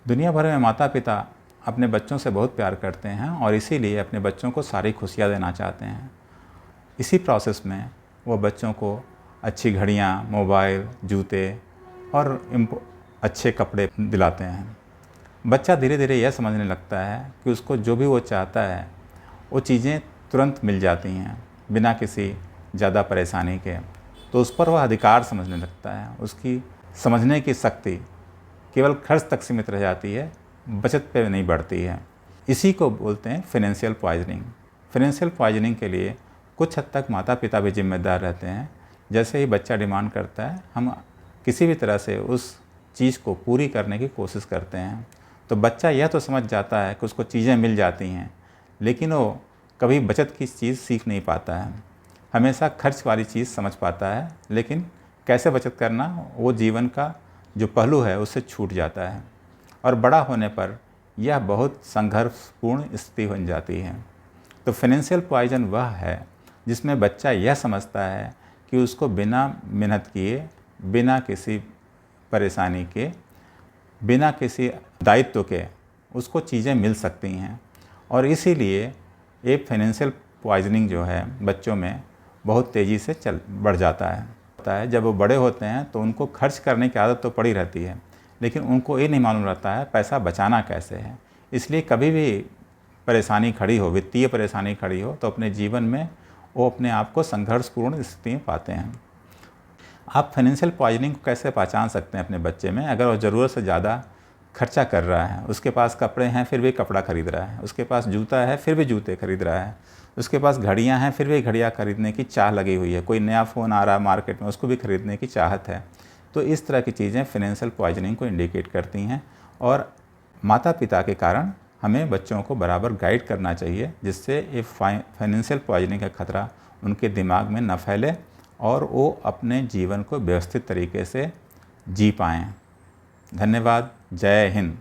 दुनिया भर में माता पिता अपने बच्चों से बहुत प्यार करते हैं और इसीलिए अपने बच्चों को सारी खुशियाँ देना चाहते हैं। इसी प्रोसेस में वो बच्चों को अच्छी घड़ियाँ, मोबाइल, जूते और अच्छे कपड़े दिलाते हैं। बच्चा धीरे धीरे यह समझने लगता है कि उसको जो भी वो चाहता है वो चीज़ें तुरंत मिल जाती हैं बिना किसी ज़्यादा परेशानी के। तो उस पर वह अधिकार समझने लगता है। उसकी समझने की शक्ति केवल खर्च तक सीमित रह जाती है, बचत पे नहीं बढ़ती है। इसी को बोलते हैं फाइनेंशियल पॉइजनिंग। फाइनेंशियल पॉइजनिंग के लिए कुछ हद तक माता पिता भी जिम्मेदार रहते हैं। जैसे ही बच्चा डिमांड करता है, हम किसी भी तरह से उस चीज़ को पूरी करने की कोशिश करते हैं। तो बच्चा यह तो समझ जाता है कि उसको चीज़ें मिल जाती हैं, लेकिन वो कभी बचत की चीज़ सीख नहीं पाता है। हमेशा खर्च वाली चीज़ समझ पाता है, लेकिन कैसे बचत करना वो जीवन का जो पहलू है उससे छूट जाता है और बड़ा होने पर यह बहुत संघर्षपूर्ण स्थिति बन जाती है। तो फाइनेंशियल पॉइजन वह है जिसमें बच्चा यह समझता है कि उसको बिना मेहनत किए, बिना किसी परेशानी के, बिना किसी दायित्व के उसको चीज़ें मिल सकती हैं और इसीलिए ये फाइनेंशियल पॉइजनिंग जो है बच्चों में बहुत तेज़ी से बढ़ जाता है। जब वो बड़े होते हैं तो उनको खर्च करने की आदत तो पड़ी रहती है, लेकिन उनको ये नहीं मालूम रहता है पैसा बचाना कैसे है। इसलिए कभी भी परेशानी खड़ी हो, वित्तीय परेशानी खड़ी हो, तो अपने जीवन में वो अपने आप को संघर्षपूर्ण स्थिति में पाते हैं। आप फाइनेंशियल पॉइजनिंग को कैसे पहचान सकते हैं अपने बच्चे में? अगर वो ज़रूरत से ज़्यादा खर्चा कर रहा है, उसके पास कपड़े हैं फिर भी कपड़ा खरीद रहा है, उसके पास जूता है फिर भी जूते खरीद रहा है, उसके पास घड़ियां हैं फिर भी घड़ियां खरीदने की चाह लगी हुई है, कोई नया फ़ोन आ रहा है मार्केट में उसको भी खरीदने की चाहत है, तो इस तरह की चीज़ें फाइनेंशियल पॉइजनिंग को इंडिकेट करती हैं। और माता पिता के कारण हमें बच्चों को बराबर गाइड करना चाहिए, जिससे ये फाइनेंशियल पॉइजनिंग का खतरा उनके दिमाग में न फैले और वो अपने जीवन को व्यवस्थित तरीके से जी पाएँ। धन्यवाद। जय हिंद।